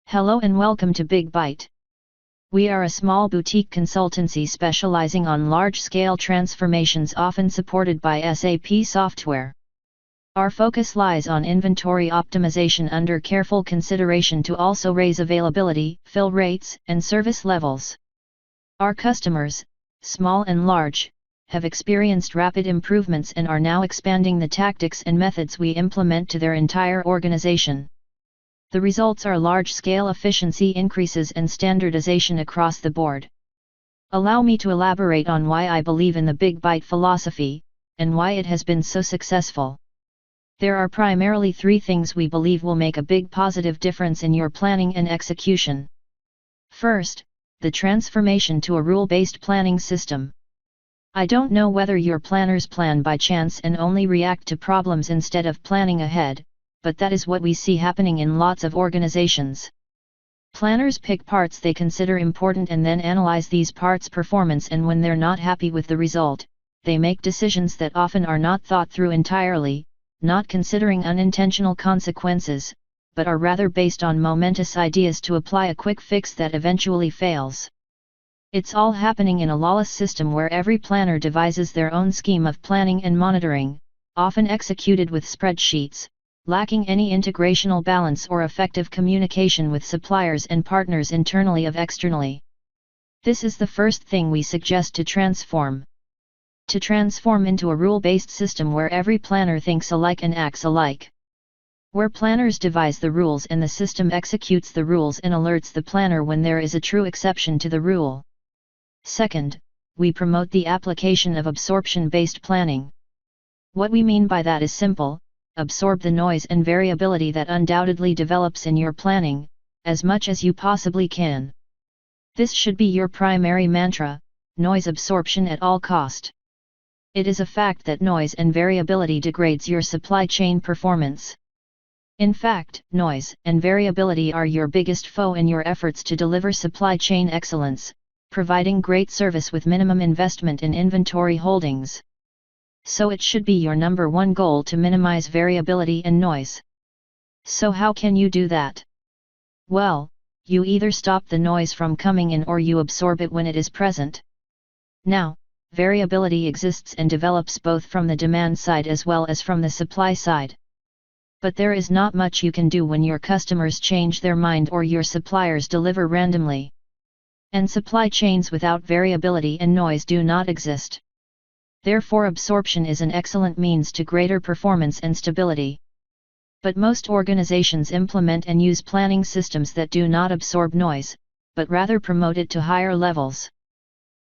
Hello and welcome to bigbyte. We are a small boutique consultancy specializing on large-scale transformations often supported by SAP software. Our focus lies on inventory optimization under careful consideration to also raise availability, fill rates, and service levels. Our customers, small and large, have experienced rapid improvements and are now expanding the tactics and methods we implement to their entire organization. The results are large-scale efficiency increases and standardization across the board. Allow me to elaborate on why I believe in the bigbyte philosophy, and why it has been so successful. There are primarily three things we believe will make a big positive difference in your planning and execution. First, the transformation to a rule-based planning system. I don't know whether your planners plan by chance and only react to problems instead of planning ahead, but that is what we see happening in lots of organizations. Planners pick parts they consider important and then analyze these parts' performance, and when they're not happy with the result, they make decisions that often are not thought through entirely, not considering unintentional consequences, but are rather based on momentous ideas to apply a quick fix that eventually fails. It's all happening in a lawless system where every planner devises their own scheme of planning and monitoring, often executed with spreadsheets, lacking any integrational balance or effective communication with suppliers and partners internally or externally. This is the first thing we suggest to transform. To transform into a rule-based system where every planner thinks alike and acts alike. Where planners devise the rules and the system executes the rules and alerts the planner when there is a true exception to the rule. Second, we promote the application of absorption-based planning. What we mean by that is simple: absorb the noise and variability that undoubtedly develops in your planning, as much as you possibly can. This should be your primary mantra: noise absorption at all cost. It is a fact that noise and variability degrades your supply chain performance. In fact, noise and variability are your biggest foe in your efforts to deliver supply chain excellence, providing great service with minimum investment in inventory holdings. So it should be your number one goal to minimize variability and noise. So how can you do that? Well, you either stop the noise from coming in or you absorb it when it is present. Now, variability exists and develops both from the demand side as well as from the supply side. But there is not much you can do when your customers change their mind or your suppliers deliver randomly. And supply chains without variability and noise do not exist. Therefore, absorption is an excellent means to greater performance and stability. But most organizations implement and use planning systems that do not absorb noise, but rather promote it to higher levels.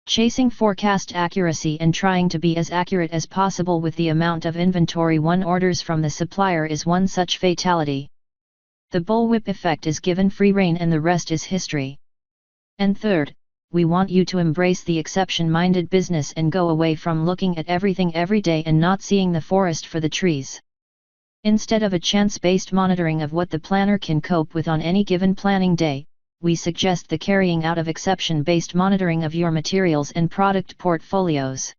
Chasing forecast accuracy and trying to be as accurate as possible with the amount of inventory one orders from the supplier is one such fatality. The bullwhip effect is given free rein and the rest is history. And third, we want you to embrace the exception-minded business and go away from looking at everything every day and not seeing the forest for the trees. Instead of a chance-based monitoring of what the planner can cope with on any given planning day, we suggest the carrying out of exception-based monitoring of your materials and product portfolios.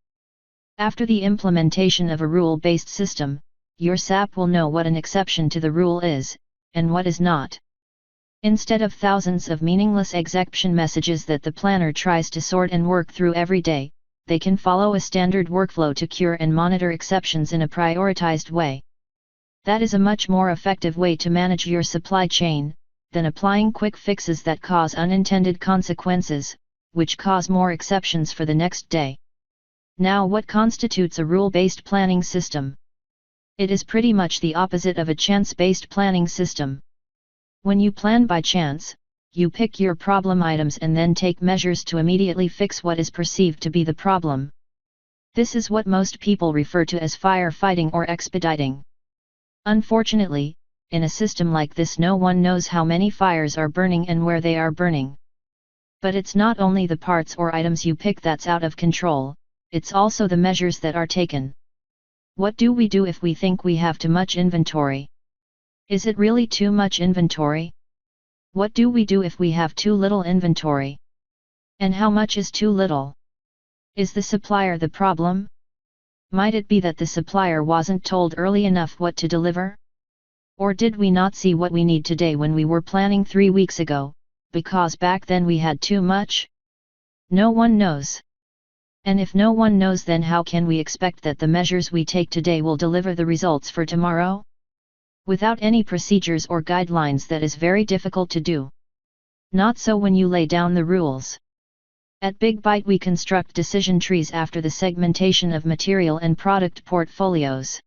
After the implementation of a rule-based system, your SAP will know what an exception to the rule is, and what is not. Instead of thousands of meaningless exception messages that the planner tries to sort and work through every day, they can follow a standard workflow to cure and monitor exceptions in a prioritized way. That is a much more effective way to manage your supply chain than applying quick fixes that cause unintended consequences, which cause more exceptions for the next day. Now, what constitutes a rule-based planning system? It is pretty much the opposite of a chance-based planning system. When you plan by chance, you pick your problem items and then take measures to immediately fix what is perceived to be the problem. This is what most people refer to as firefighting or expediting. Unfortunately, in a system like this, no one knows how many fires are burning and where they are burning. But it's not only the parts or items you pick that's out of control, it's also the measures that are taken. What do we do if we think we have too much inventory? Is it really too much inventory? What do we do if we have too little inventory? And how much is too little? Is the supplier the problem? Might it be that the supplier wasn't told early enough what to deliver? Or did we not see what we need today when we were planning 3 weeks ago, because back then we had too much? No one knows. And if no one knows, then how can we expect that the measures we take today will deliver the results for tomorrow? Without any procedures or guidelines, that is very difficult to do. Not so when you lay down the rules. At bigbyte we construct decision trees after the segmentation of material and product portfolios.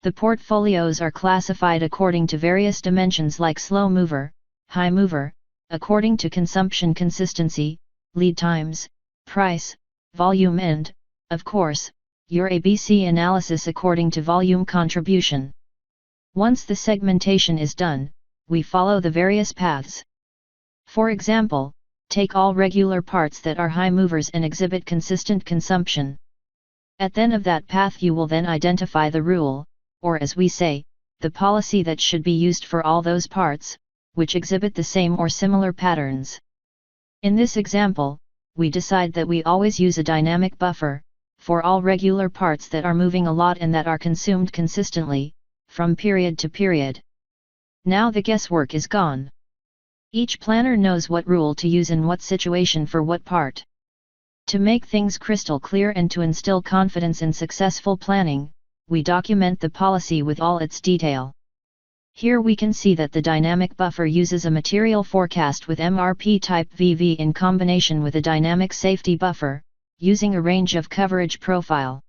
The portfolios are classified according to various dimensions like slow mover, high mover, according to consumption consistency, lead times, price, volume and, of course, your ABC analysis according to volume contribution. Once the segmentation is done, we follow the various paths. For example, take all regular parts that are high movers and exhibit consistent consumption. At the end of that path you will then identify the rule, or as we say, the policy that should be used for all those parts, which exhibit the same or similar patterns. In this example, we decide that we always use a dynamic buffer, for all regular parts that are moving a lot and that are consumed consistently, from period to period. Now the guesswork is gone. Each planner knows what rule to use in what situation for what part. To make things crystal clear and to instill confidence in successful planning, we document the policy with all its detail. Here we can see that the dynamic buffer uses a material forecast with MRP type VV in combination with a dynamic safety buffer, using a range of coverage profile.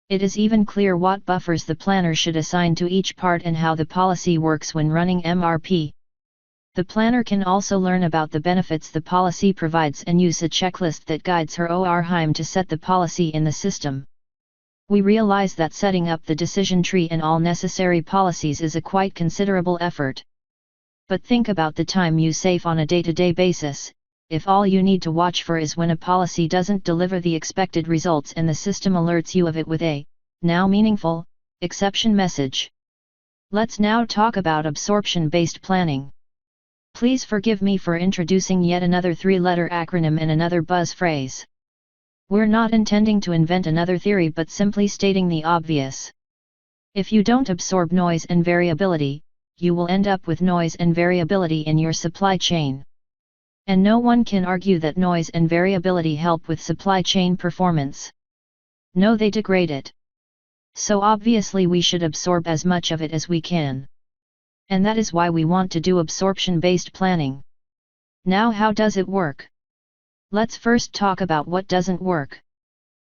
It is even clear what buffers the planner should assign to each part and how the policy works when running MRP. The planner can also learn about the benefits the policy provides and use a checklist that guides her OODA to set the policy in the system. We realize that setting up the decision tree and all necessary policies is a quite considerable effort. But think about the time you save on a day-to-day basis, if all you need to watch for is when a policy doesn't deliver the expected results and the system alerts you of it with a, now meaningful, exception message. Let's now talk about absorption-based planning. Please forgive me for introducing yet another 3-letter acronym and another buzz phrase. We're not intending to invent another theory but simply stating the obvious. If you don't absorb noise and variability, you will end up with noise and variability in your supply chain. And no one can argue that noise and variability help with supply chain performance. No, they degrade it. So obviously we should absorb as much of it as we can. And that is why we want to do absorption-based planning. Now how does it work? Let's first talk about what doesn't work.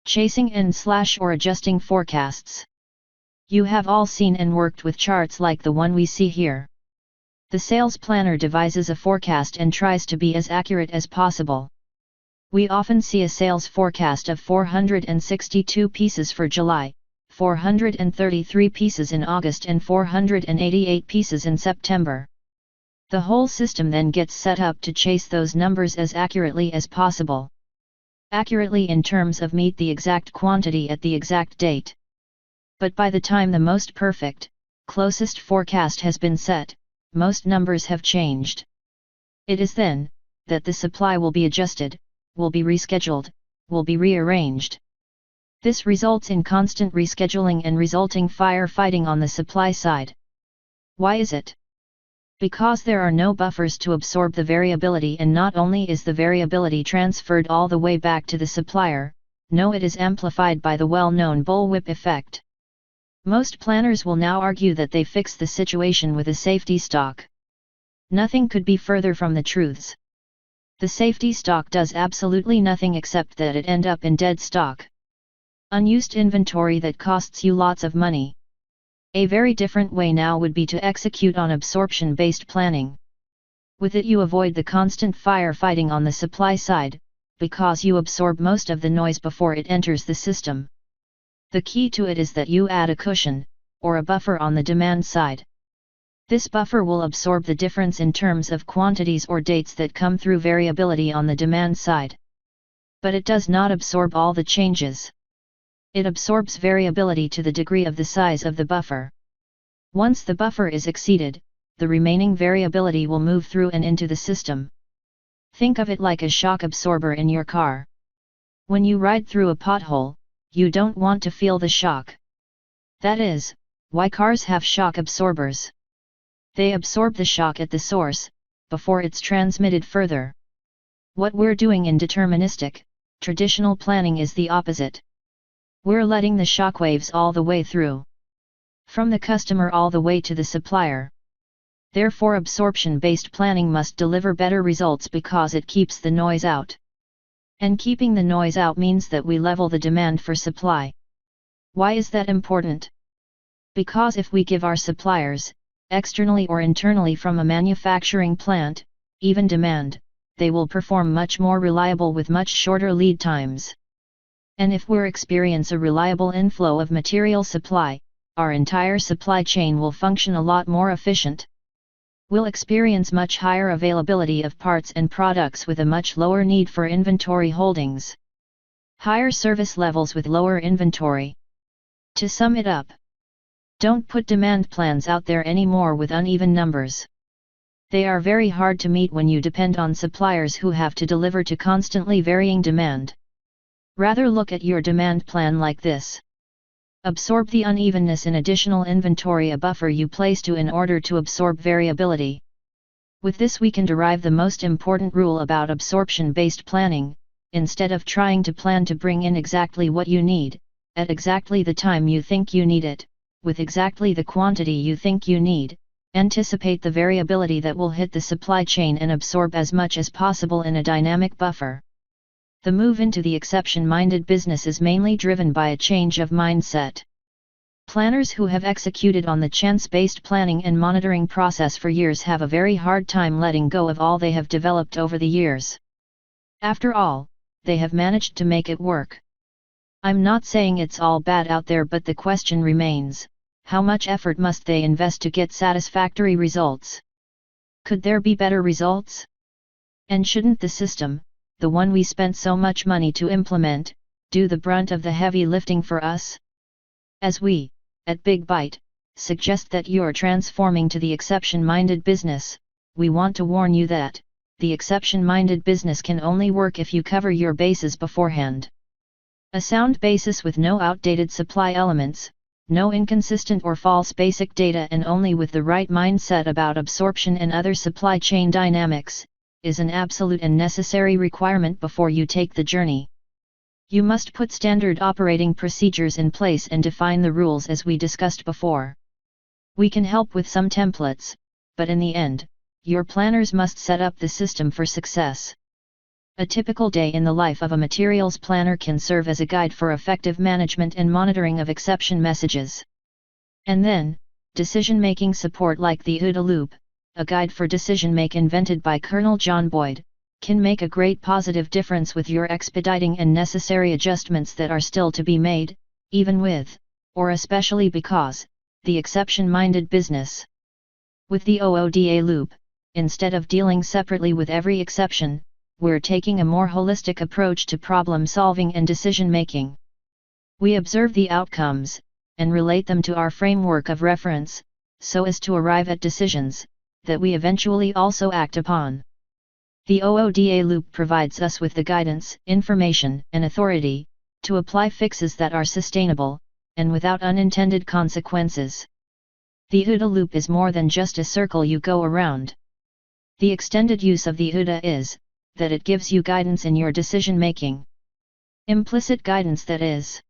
Chasing and/or adjusting forecasts. You have all seen and worked with charts like the one we see here. The sales planner devises a forecast and tries to be as accurate as possible. We often see a sales forecast of 462 pieces for July, 433 pieces in August and 488 pieces in September. The whole system then gets set up to chase those numbers as accurately as possible. Accurately in terms of meet the exact quantity at the exact date. But by the time the most perfect, closest forecast has been set, most numbers have changed. It is then that the supply will be adjusted, will be rescheduled, will be rearranged. This results in constant rescheduling and resulting firefighting on the supply side. Why is it? Because there are no buffers to absorb the variability, and not only is the variability transferred all the way back to the supplier, no, it is amplified by the well-known bullwhip effect. Most planners will now argue that they fix the situation with a safety stock. Nothing could be further from the truths. The safety stock does absolutely nothing except that it end up in dead stock. Unused inventory that costs you lots of money. A very different way now would be to execute on absorption-based planning. With it you avoid the constant firefighting on the supply side, because you absorb most of the noise before it enters the system. The key to it is that you add a cushion, or a buffer on the demand side. This buffer will absorb the difference in terms of quantities or dates that come through variability on the demand side. But it does not absorb all the changes. It absorbs variability to the degree of the size of the buffer. Once the buffer is exceeded, the remaining variability will move through and into the system. Think of it like a shock absorber in your car. When you ride through a pothole, you don't want to feel the shock. That is why cars have shock absorbers. They absorb the shock at the source, before it's transmitted further. What we're doing in deterministic, traditional planning is the opposite. We're letting the shockwaves all the way through. From the customer all the way to the supplier. Therefore, absorption-based planning must deliver better results because it keeps the noise out. And keeping the noise out means that we level the demand for supply. Why is that important? Because if we give our suppliers, externally or internally from a manufacturing plant, even demand, they will perform much more reliable with much shorter lead times. And if we experience a reliable inflow of material supply, our entire supply chain will function a lot more efficient. We'll experience much higher availability of parts and products with a much lower need for inventory holdings. Higher service levels with lower inventory. To sum it up, don't put demand plans out there anymore with uneven numbers. They are very hard to meet when you depend on suppliers who have to deliver to constantly varying demand. Rather look at your demand plan like this. Absorb the unevenness in additional inventory, a buffer you place in order to absorb variability. With this we can derive the most important rule about absorption-based planning: instead of trying to plan to bring in exactly what you need, at exactly the time you think you need it, with exactly the quantity you think you need, anticipate the variability that will hit the supply chain and absorb as much as possible in a dynamic buffer. The move into the exception-minded business is mainly driven by a change of mindset. Planners who have executed on the chance-based planning and monitoring process for years have a very hard time letting go of all they have developed over the years. After all, they have managed to make it work. I'm not saying it's all bad out there, but the question remains, how much effort must they invest to get satisfactory results? Could there be better results? And shouldn't the system, the one we spent so much money to implement, do the brunt of the heavy lifting for us? As we, at bigbyte, suggest that you're transforming to the exception-minded business, we want to warn you that the exception-minded business can only work if you cover your bases beforehand. A sound basis with no outdated supply elements, no inconsistent or false basic data, and only with the right mindset about absorption and other supply chain dynamics, is an absolute and necessary requirement before you take the journey. You must put standard operating procedures in place and define the rules as we discussed before. We can help with some templates, but in the end, your planners must set up the system for success. A typical day in the life of a materials planner can serve as a guide for effective management and monitoring of exception messages. And then, decision-making support like the OODA loop, a guide for decision-making invented by Colonel John Boyd, can make a great positive difference with your expediting and necessary adjustments that are still to be made, even with, or especially because, the exception-minded business. With the OODA loop, instead of dealing separately with every exception, we're taking a more holistic approach to problem-solving and decision-making. We observe the outcomes, and relate them to our framework of reference, so as to arrive at decisions that we eventually also act upon. The OODA loop provides us with the guidance, information, and authority to apply fixes that are sustainable, and without unintended consequences. The OODA loop is more than just a circle you go around. The extended use of the OODA is that it gives you guidance in your decision-making. Implicit guidance, that is.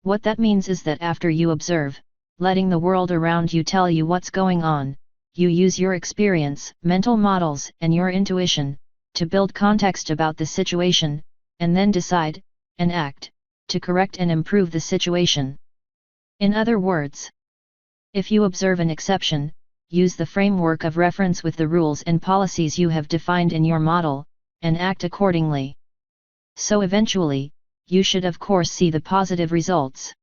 What that means is that after you observe, letting the world around you tell you what's going on, you use your experience, mental models, and your intuition to build context about the situation, and then decide and act to correct and improve the situation. In other words, if you observe an exception, use the framework of reference with the rules and policies you have defined in your model, and act accordingly. So eventually, you should of course see the positive results.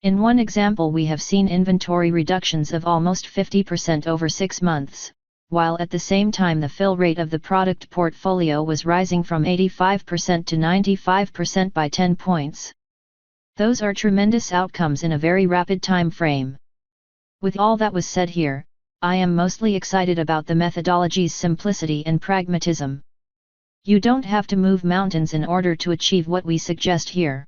In one example, we have seen inventory reductions of almost 50% over 6 months, while at the same time the fill rate of the product portfolio was rising from 85% to 95% by 10 points. Those are tremendous outcomes in a very rapid time frame. With all that was said here, I am mostly excited about the methodology's simplicity and pragmatism. You don't have to move mountains in order to achieve what we suggest here.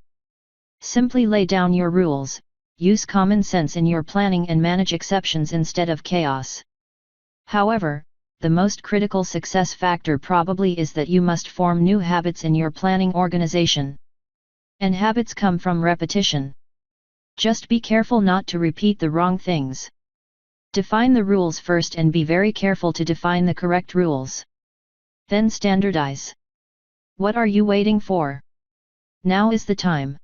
Simply lay down your rules, use common sense in your planning, and manage exceptions instead of chaos. However, the most critical success factor probably is that you must form new habits in your planning organization. And habits come from repetition. Just be careful not to repeat the wrong things. Define the rules first and be very careful to define the correct rules. Then standardize. What are you waiting for? Now is the time.